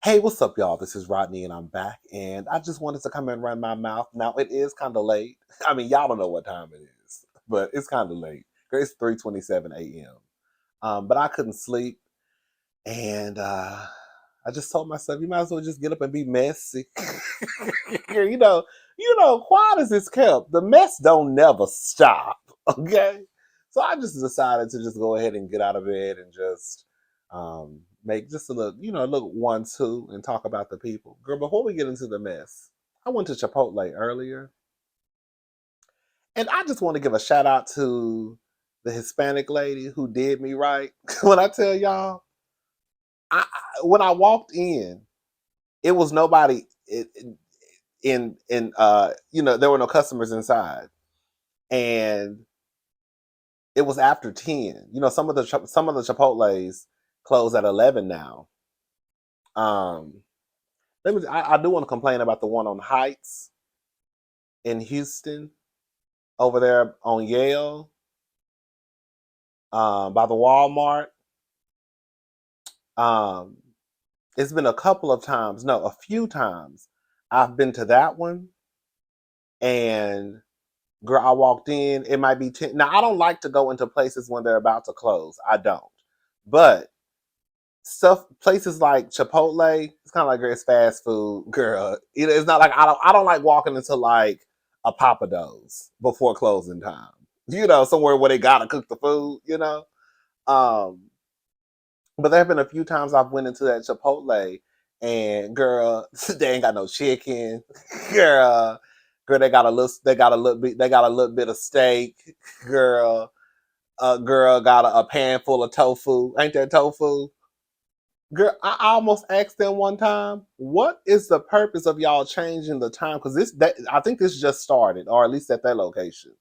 Hey, what's up, y'all? This is Rodney, and I'm back. And I just wanted to come and run my mouth. Now, it is kind of late. I mean, y'all don't know what time it is, but it's kind of late. It's 3:27 a.m. But I couldn't sleep, and I just told myself, you might as well just get up and be messy. you know, quiet as it's kept, the mess don't never stop. Okay, so I just decided to just go ahead and get out of bed and just make just a little, look 1, 2, and talk about the people. Girl, before we get into the mess, I went to Chipotle earlier, and I just want to give a shout out to the Hispanic lady who did me right. When I tell y'all, when I walked in, it was nobody there were no customers inside, and it was after 10. Some of the Chipotle's close at 11 now. Um, I do want to complain about the one on Heights in Houston over there on Yale, by the Walmart. Um, it's been a couple of times, no, a few times I've been to that one, and girl, I walked in. It might be 10. Now, I don't like to go into places when they're about to close. I don't. But places like Chipotle, it's kind of like, girl, it's fast food, girl. It's not like I don't like walking into like a Papados before closing time. Somewhere where they gotta cook the food. Um, but there have been a few times I've went into that Chipotle, and girl, they ain't got no chicken, girl. Girl, they got a little bit of steak, girl. Girl got a pan full of tofu. Ain't that tofu? Girl, I almost asked them one time, what is the purpose of y'all changing the time? Because I think this just started, or at least at that location.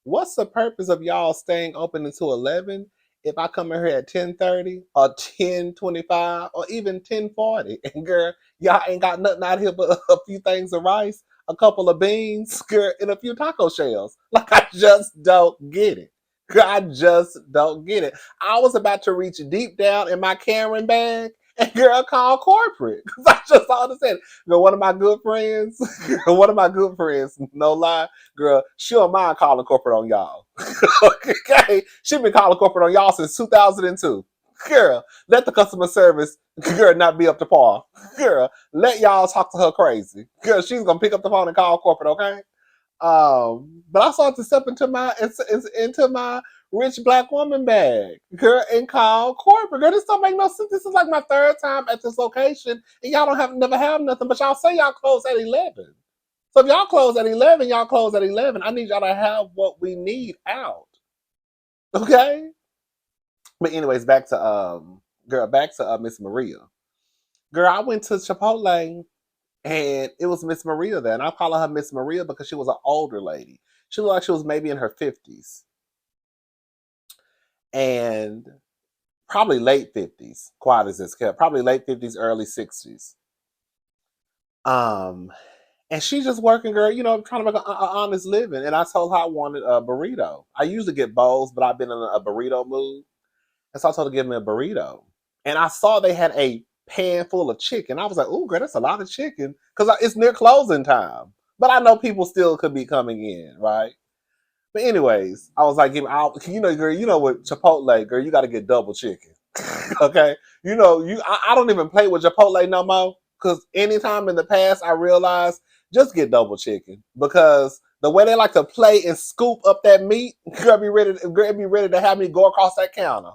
What's the purpose of y'all staying open until 11 if I come in here at 10:30 or 10:25 or even 10:40? And girl, y'all ain't got nothing out here but a few things of rice, a couple of beans, girl, and a few taco shells. Like, I just don't get it. Girl, I just don't get it. I was about to reach deep down in my Karen bag and girl called corporate. Because I just saw this. Girl, one of my good friends, no lie, girl, she don't mind calling corporate on y'all. Okay? She been calling corporate on y'all since 2002. Girl, let the customer service, girl, not be up to par. Girl, let y'all talk to her crazy. Girl, she's going to pick up the phone and call corporate, okay? But I started to step into my rich black woman bag, girl, and call corporate. Girl, this don't make no sense. This is like my third time at this location, and y'all don't never have nothing. But y'all say y'all close at 11. So if y'all close at 11, y'all close at 11. I need y'all to have what we need out, okay? But anyways, back to Miss Maria. Girl, I went to Chipotle, and it was Miss Maria there. And I call her Miss Maria because she was an older lady. She looked like she was maybe in her 50s. And probably late 50s, quiet as it's kept. Probably late 50s, early 60s. Um, and she's just working, girl, trying to make an honest living. And I told her I wanted a burrito. I usually get bowls, but I've been in a burrito mood. And so I told her to give me a burrito. And I saw they had a pan full of chicken. I was like, "Ooh, girl, that's a lot of chicken," because it's near closing time. But I know people still could be coming in, right? But anyways, I was like, girl, with Chipotle, girl, you got to get double chicken, okay? I don't even play with Chipotle no more, because anytime in the past I realized just get double chicken, because the way they like to play and scoop up that meat, girl, be ready to have me go across that counter.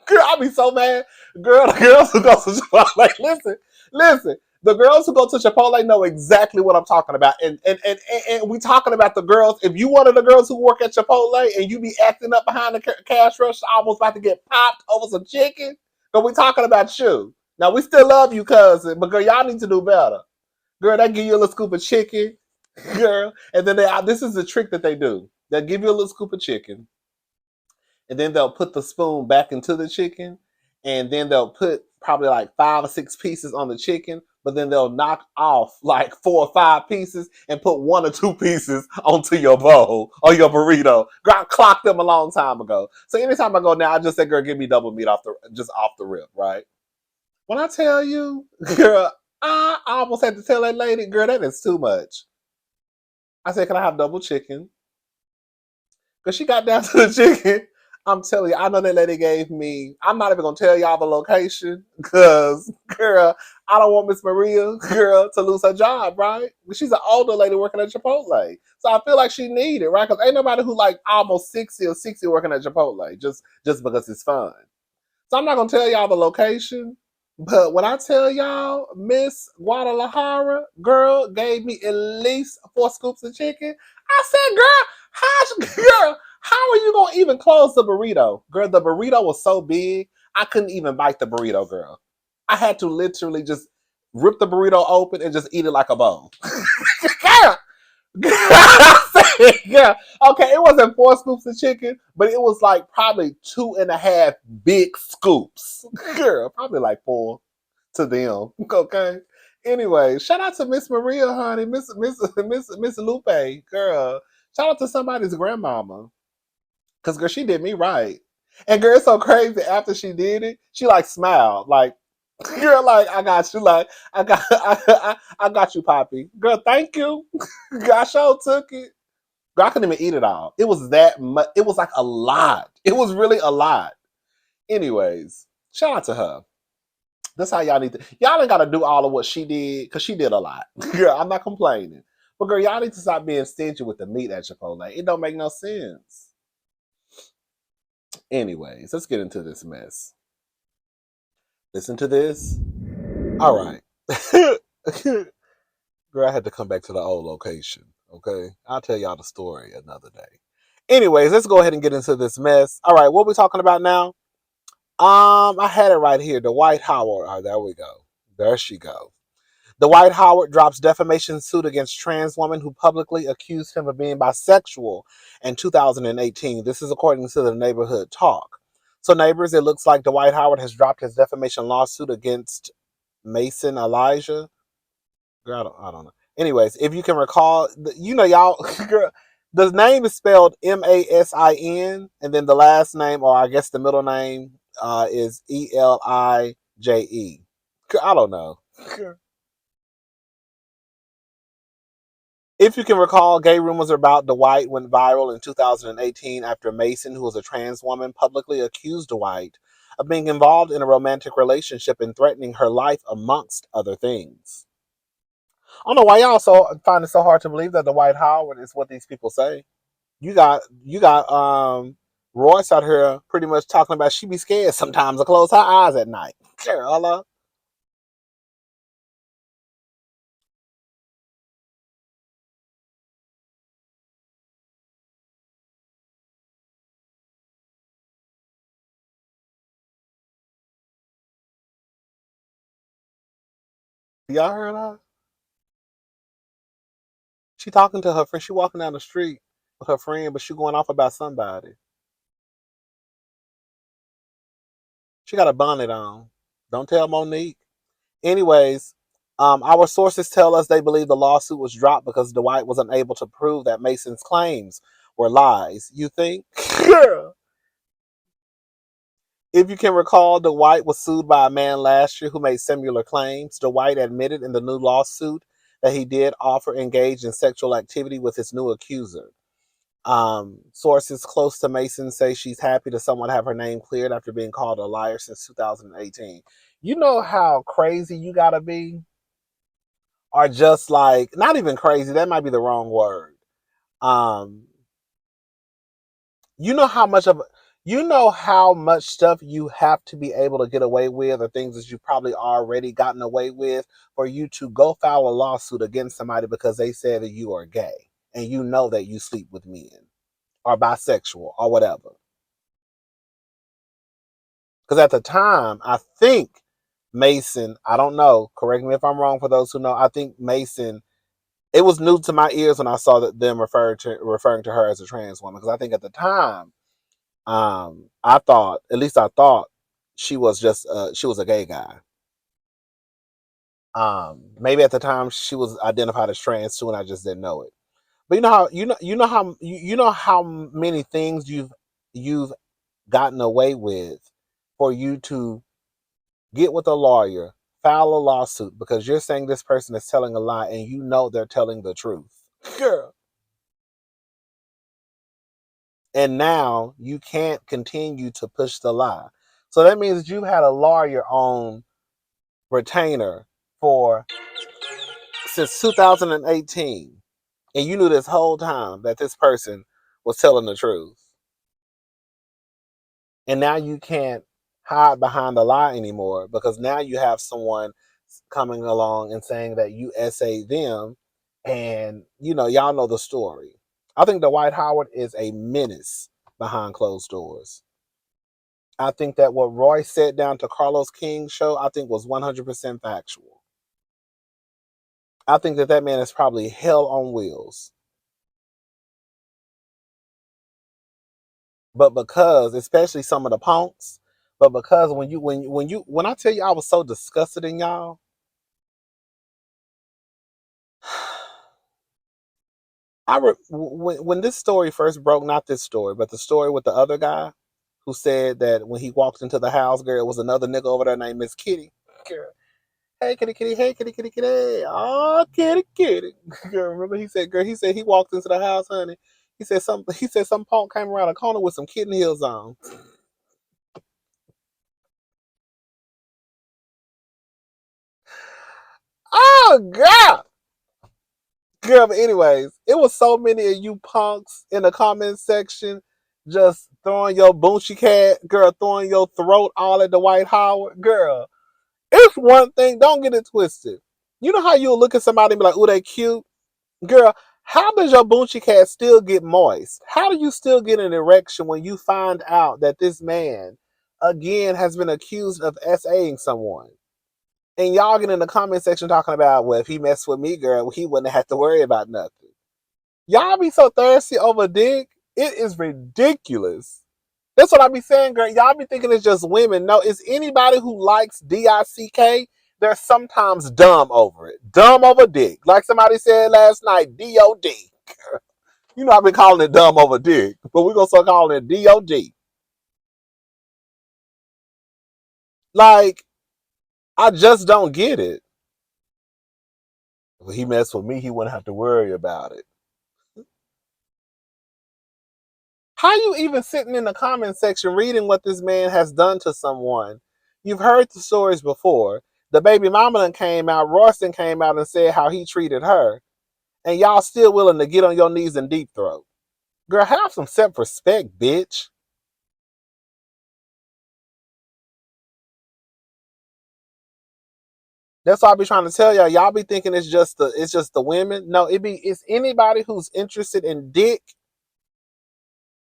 Girl, I'll be so mad. Girl, the girls who go to Chipotle, listen. The girls who go to Chipotle know exactly what I'm talking about. And we talking about the girls. If you one of the girls who work at Chipotle and you be acting up behind the cash register, almost about to get popped over some chicken, but we talking about you. Now, we still love you, cousin, but girl, y'all need to do better. Girl, they give you a little scoop of chicken, girl. And then this is the trick that they do. They'll give you a little scoop of chicken, and then they'll put the spoon back into the chicken, and then they'll put probably like 5 or 6 pieces on the chicken, but then they'll knock off like 4 or 5 pieces and put 1 or 2 pieces onto your bowl or your burrito. Girl, I clocked them a long time ago. So anytime I go now, I just say, girl, give me double meat off the rip, right? When I tell you, girl, I almost had to tell that lady, girl, that is too much. I said, can I have double chicken? Because she got down to the chicken. I'm telling you, I know that lady gave me, I'm not even going to tell y'all the location because, girl, I don't want Miss Maria, girl, to lose her job, right? She's an older lady working at Chipotle. So I feel like she need it, right? Because ain't nobody who like almost 60 or 60 working at Chipotle just because it's fun. So I'm not gonna tell y'all the location, but when I tell y'all, Miss Guadalajara girl gave me at least 4 scoops of chicken. I said, girl, how are you gonna even close the burrito? Girl, the burrito was so big, I couldn't even bite the burrito, girl. I had to literally just rip the burrito open and just eat it like a bowl. Girl, yeah. Okay, it wasn't 4 scoops of chicken, but it was like probably 2.5 big scoops. Girl, probably like 4 to them. Okay. Anyway, shout out to Miss Maria, honey, Miss Lupe, girl. Shout out to somebody's grandmama, cause girl, she did me right. And girl, it's so crazy. After she did it, she like smiled, like girl, like I got you, like I got you, Poppy. Girl, thank you. Girl, I sure took it. Girl, I couldn't even eat it all. It was that much. It was like a lot. It was really a lot. Anyways, shout out to her. That's how y'all need to. Y'all ain't got to do all of what she did because she did a lot. Girl, I'm not complaining. But girl, y'all need to stop being stingy with the meat at Chipotle. It don't make no sense. Anyways, let's get into this mess. Listen to this. All right. Girl, I had to come back to the old location. Okay. I'll tell y'all the story another day. Anyways, let's go ahead and get into this mess. All right, what are we talking about now? I had it right here. Dwight Howard. Oh, there we go. There she go. Dwight Howard drops defamation suit against trans woman who publicly accused him of being bisexual in 2018. This is according to the Neighborhood Talk. So, neighbors, it looks like Dwight Howard has dropped his defamation lawsuit against Mason Elijah. Girl, I don't know. Anyways, if you can recall, you know, y'all, girl, the name is spelled Masin, and then the last name, or I guess the middle name, is Elije. I don't know. If you can recall, gay rumors about Dwight went viral in 2018 after Mason, who was a trans woman, publicly accused Dwight of being involved in a romantic relationship and threatening her life, amongst other things. I don't know why y'all find it so hard to believe that Dwight Howard is what these people say. You got Royce out here pretty much talking about she be scared sometimes to close her eyes at night. Carolina. Y'all heard her? She talking to her friend. She walking down the street with her friend, but she going off about somebody. She got a bonnet on. Don't tell Monique. Anyways, our sources tell us they believe the lawsuit was dropped because Dwight was unable to prove that Mason's claims were lies. You think? Girl. If you can recall, Dwight was sued by a man last year who made similar claims. Dwight admitted in the new lawsuit that he did offer engage in sexual activity with his new accuser. Sources close to Mason say she's happy to someone have her name cleared after being called a liar since 2018. You know how crazy you gotta be? Or just like, not even crazy, that might be the wrong word. Um, you know how much of you know how much stuff you have to be able to get away with, or things that you've probably already gotten away with, for you to go file a lawsuit against somebody because they said that you are gay and you know that you sleep with men or bisexual or whatever. Because at the time, I think Mason, I don't know, correct me if I'm wrong for those who know, I think Mason, it was new to my ears when I saw that them referring to her as a trans woman. Because I think at the time, I thought, at least I thought, she was a gay guy. Maybe at the time she was identified as trans too, and I just didn't know it. But you know how many things you've gotten away with for you to Get with a lawyer, file a lawsuit because you're saying this person is telling a lie and you know they're telling the truth. Girl. And now you can't continue to push the lie. So that means you had a lawyer on retainer for since 2018. And you knew this whole time that this person was telling the truth. And now you can't hide behind the lie anymore because now you have someone coming along and saying that you essayed them. And, y'all know the story. I think Dwight Howard is a menace behind closed doors. I think that what Roy said down to Carlos King's show, I think was 100% factual. I think that man is probably hell on wheels. But because, especially some of the punks, but because when I tell you I was so disgusted in y'all, when this story first broke, not this story, but the story with the other guy who said that when he walked into the house, girl, it was another nigga over there named Miss Kitty. Girl, hey kitty kitty, hey kitty kitty kitty, oh kitty kitty. Girl, remember he said he walked into the house, honey. He said some punk came around the corner with some kitten heels on. Oh God. Girl, but anyways, it was so many of you punks in the comment section just throwing your Boonchie cat, girl, throwing your throat all at the Dwight Howard. Girl, it's one thing, don't get it twisted. You know how you'll look at somebody and be like, ooh, they cute? Girl, how does your Boonchie cat still get moist? How do you still get an erection when you find out that this man, again, has been accused of SAing someone? And y'all get in the comment section talking about, well, if he messed with me, girl, he wouldn't have to worry about nothing. Y'all be so thirsty over dick. It is ridiculous. That's what I be saying, girl. Y'all be thinking it's just women. No, it's anybody who likes DICK. They're sometimes dumb over it. Dumb over dick. Like somebody said last night, DOD. You know I've been calling it dumb over dick, but we're going to start calling it DOD. Like, I just don't get it. If he messed with me, he wouldn't have to worry about it. How you even sitting in the comment section reading what this man has done to someone? You've heard the stories before. The baby mama done came out, Royston came out and said how he treated her. And y'all still willing to get on your knees and deep throat. Girl, have some self-respect, bitch. That's what I be trying to tell y'all. Y'all be thinking it's just the women. No, it's anybody who's interested in dick,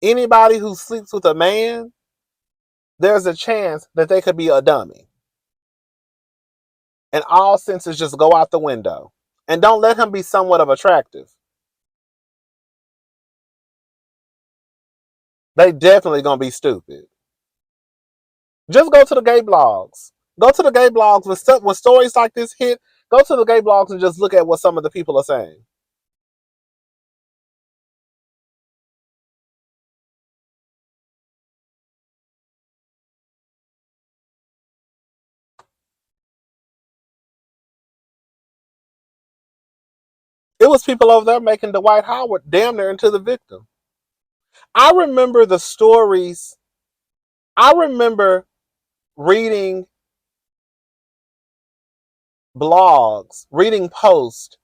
anybody who sleeps with a man, there's a chance that they could be a dummy. And all senses just go out the window. And don't let him be somewhat of attractive. They definitely gonna be stupid. Just go to the gay blogs. Go to the gay blogs when stories like this hit. Go to the gay blogs and just look at what some of the people are saying. It was people over there making Dwight Howard damn near into the victim. I remember the stories. I remember reading blogs, reading posts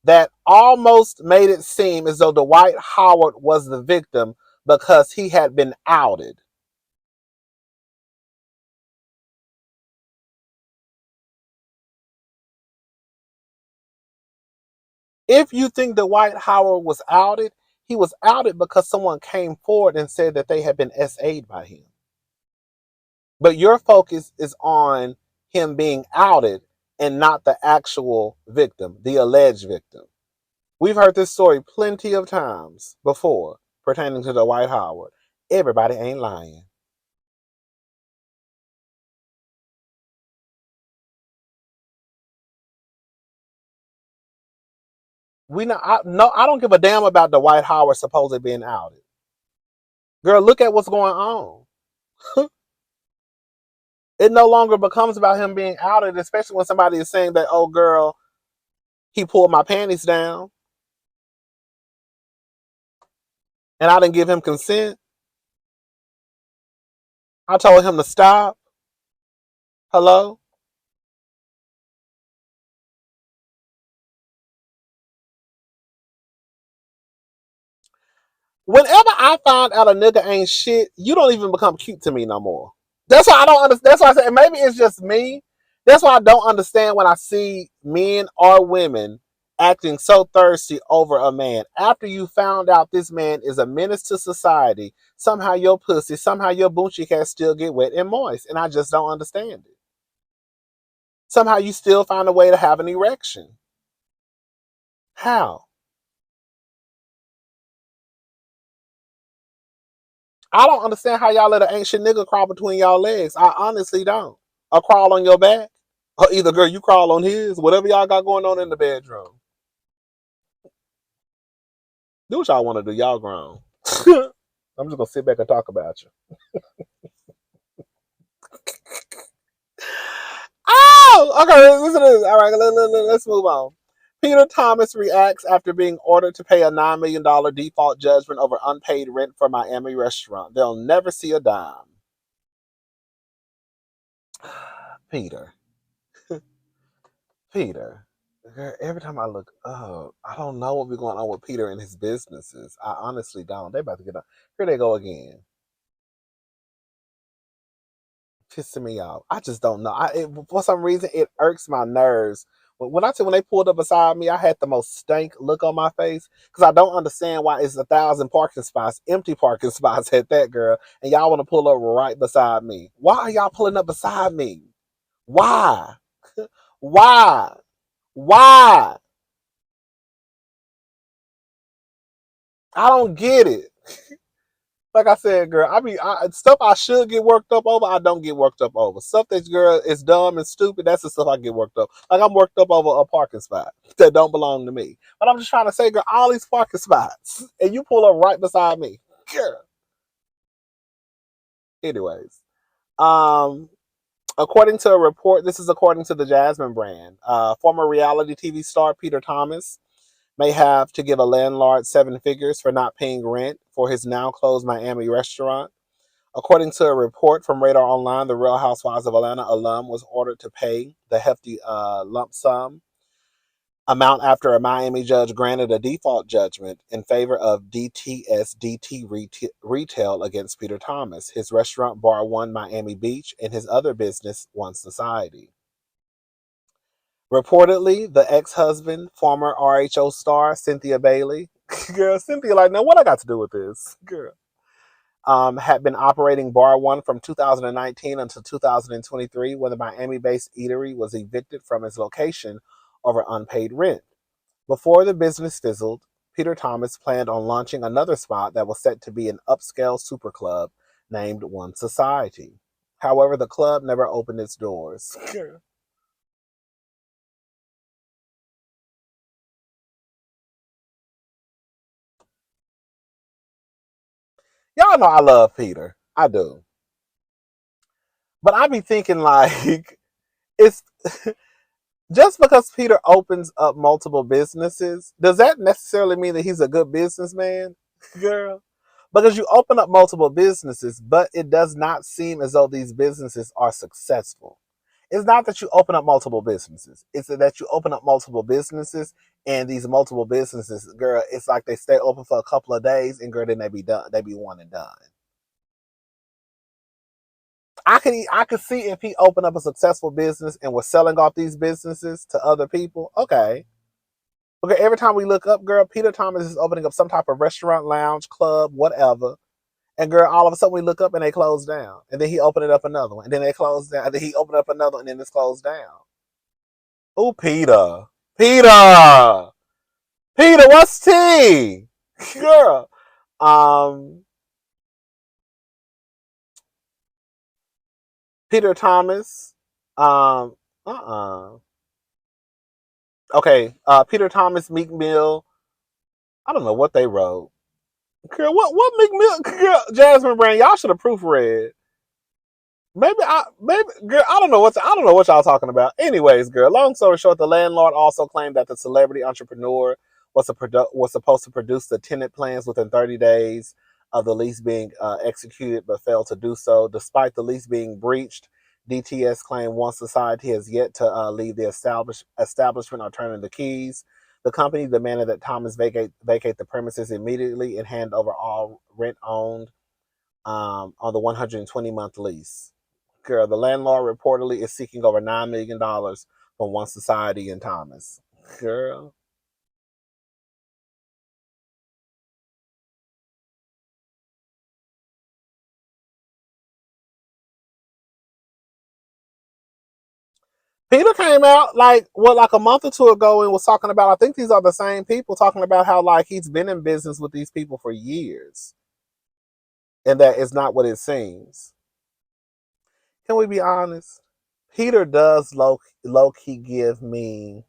that almost made it seem as though Dwight Howard was the victim because he had been outed. If you think Dwight Howard was outed, he was outed because someone came forward and said that they had been SA'd by him. But your focus is on him being outed and not the actual victim, the alleged victim. We've heard this story plenty of times before pertaining to Dwight Howard. Everybody ain't lying. I don't give a damn about Dwight Howard supposedly being outed. Girl, look at what's going on. It no longer becomes about him being outed, especially when somebody is saying that, oh girl, he pulled my panties down and I didn't give him consent. I told him to stop. Hello? Whenever I find out a nigga ain't shit, you don't even become cute to me no more. That's why I don't understand. That's why I say, and maybe it's just me. That's why I don't understand when I see men or women acting so thirsty over a man. After you found out this man is a menace to society, somehow your pussy, somehow your boochie can still get wet and moist. And I just don't understand it. Somehow you still find a way to have an erection. How? I don't understand how y'all let an ancient nigga crawl between y'all legs. I honestly don't. Or crawl on your back. Or either girl, you crawl on his, whatever y'all got going on in the bedroom. Do what y'all want to do. Y'all grown. I'm just gonna sit back and talk about you. Oh, okay. Listen to this. All right, let's move on. Peter Thomas reacts after being ordered to pay a $9 million default judgment over unpaid rent for Miami restaurant. They'll never see a dime. Peter. Peter. Every time I look up, I don't know what be going on with Peter and his businesses. I honestly don't. They about to get up. Here they go again. Pissing me off. I just don't know. For some reason, it irks my nerves. When they pulled up beside me, I had the most stank look on my face because I don't understand why it's 1,000 parking spots, empty parking spots at that girl, and y'all want to pull up right beside me. Why are y'all pulling up beside me? Why? Why? Why? I don't get it. Like I said, girl, stuff I should get worked up over, I don't get worked up over. Stuff that girl is dumb and stupid, that's the stuff I get worked up. Like I'm worked up over a parking spot that don't belong to me. But I'm just trying to say, girl, all these parking spots, and you pull up right beside me, girl. Anyways, um, according to a report, this is according to the Jasmine brand. Former reality TV star Peter Thomas may have to give a landlord 7 figures for not paying rent for his now closed Miami restaurant. According to a report from Radar Online, the Real Housewives of Atlanta alum was ordered to pay the hefty lump sum amount after a Miami judge granted a default judgment in favor of DTSDT Retail against Peter Thomas, his restaurant Bar One Miami Beach, and his other business One Society. Reportedly, the ex-husband, former RHO star Cynthia Bailey, girl, Cynthia, like, now what I got to do with this, girl? Had been operating Bar One from 2019 until 2023, when the Miami-based eatery was evicted from its location over unpaid rent. Before the business fizzled, Peter Thomas planned on launching another spot that was set to be an upscale super club named One Society. However, the club never opened its doors. Y'all know I love Peter. I do. But I be thinking like it's just because Peter opens up multiple businesses, does that necessarily mean that he's a good businessman? Girl. Because you open up multiple businesses, but it does not seem as though these businesses are successful. It's not that you open up multiple businesses. It's that you open up multiple businesses, and these multiple businesses, girl, it's like they stay open for a couple of days, and girl, then they be done. They be one and done. I could see if he opened up a successful business and was selling off these businesses to other people. Okay. Okay, every time we look up, girl, Peter Thomas is opening up some type of restaurant, lounge, club, whatever. And girl, all of a sudden we look up and they close down. And then he opened it up another one. And then they closed down. And then he opened up another one and then it's closed down. Oh, Peter. Peter. Peter, what's tea? Girl. Um, Peter Thomas. Uh-uh. Okay. Peter Thomas, Meek Mill. I don't know what they wrote. Girl, what Meek Mill? Girl, Jasmine Brand, y'all should have proofread. maybe girl, I don't know what y'all talking about. Anyways, girl, long story short, the landlord also claimed that the celebrity entrepreneur was supposed to produce the tenant plans within 30 days of the lease being executed, but failed to do so. Despite the lease being breached, DTS claimed One Society has yet to leave the establishment or turn in the keys. The company demanded that Thomas vacate the premises immediately and hand over all rent owned on the 120-month lease. Girl, the landlord reportedly is seeking over $9 million from One Society and Thomas. Girl. Peter came out like a month or two ago and was talking about, I think these are the same people talking about how like he's been in business with these people for years and that it's not what it seems. Can we be honest? Peter does low key give me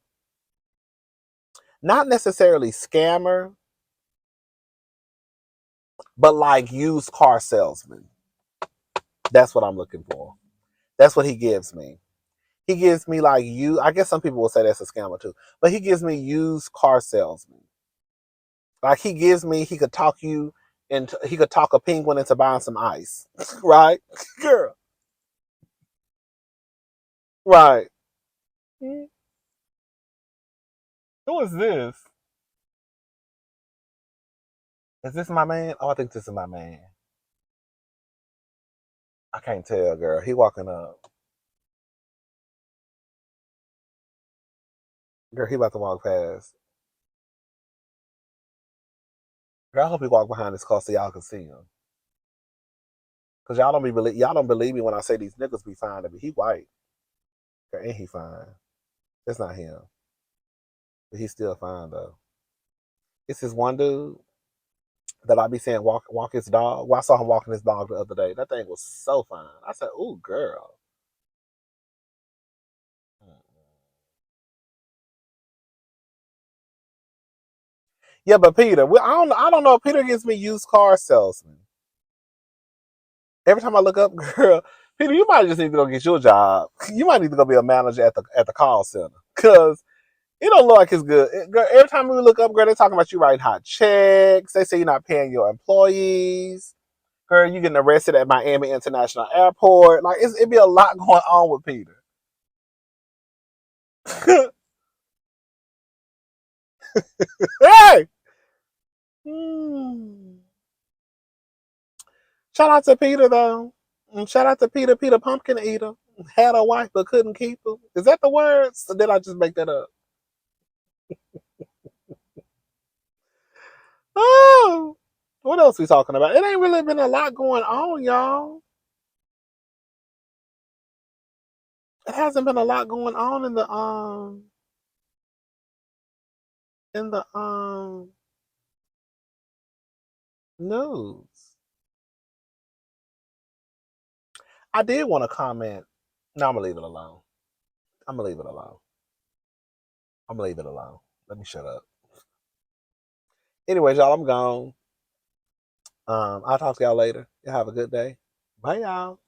not necessarily scammer, but like used car salesman. That's what I'm looking for. That's what he gives me. He gives me like you. I guess some people will say that's a scammer too, but he gives me used car salesman. Like he gives me, he could talk you into, he could talk a penguin into buying some ice, right, girl, right. Who is this? Is this my man? Oh, I think this is my man. I can't tell, girl. He walking up. Girl, he about to walk past. Girl, I hope he walk behind this car so y'all can see him. Cause y'all don't believe me when I say these niggas be fine to me. He white. Girl, ain't he fine? That's not him. But he's still fine though. It's this one dude that I be saying walk his dog. Well, I saw him walking his dog the other day. That thing was so fine. I said, "Ooh, girl." Yeah, but Peter, I don't know. Peter gives me used car salesman. Every time I look up, girl, Peter, you might just need to go get your job. You might need to go be a manager at the call center because it don't look like it's good. Girl, every time we look up, girl, they talking about you writing hot checks. They say you're not paying your employees. Girl, you getting arrested at Miami International Airport. Like it be a lot going on with Peter. Hey. Hmm. Shout out to Peter though. Shout out to Peter, Peter Pumpkin Eater. Had a wife but couldn't keep her. Is that the words? Or did I just make that up? Oh, what else we talking about? It ain't really been a lot going on, y'all. It hasn't been a lot going on in the news. I did want to comment. No, I'm gonna leave it alone. I'm gonna leave it alone. I'm gonna leave it alone. Let me shut up. Anyways, y'all, I'm gone. I'll talk to y'all later. Y'all have a good day. Bye, y'all.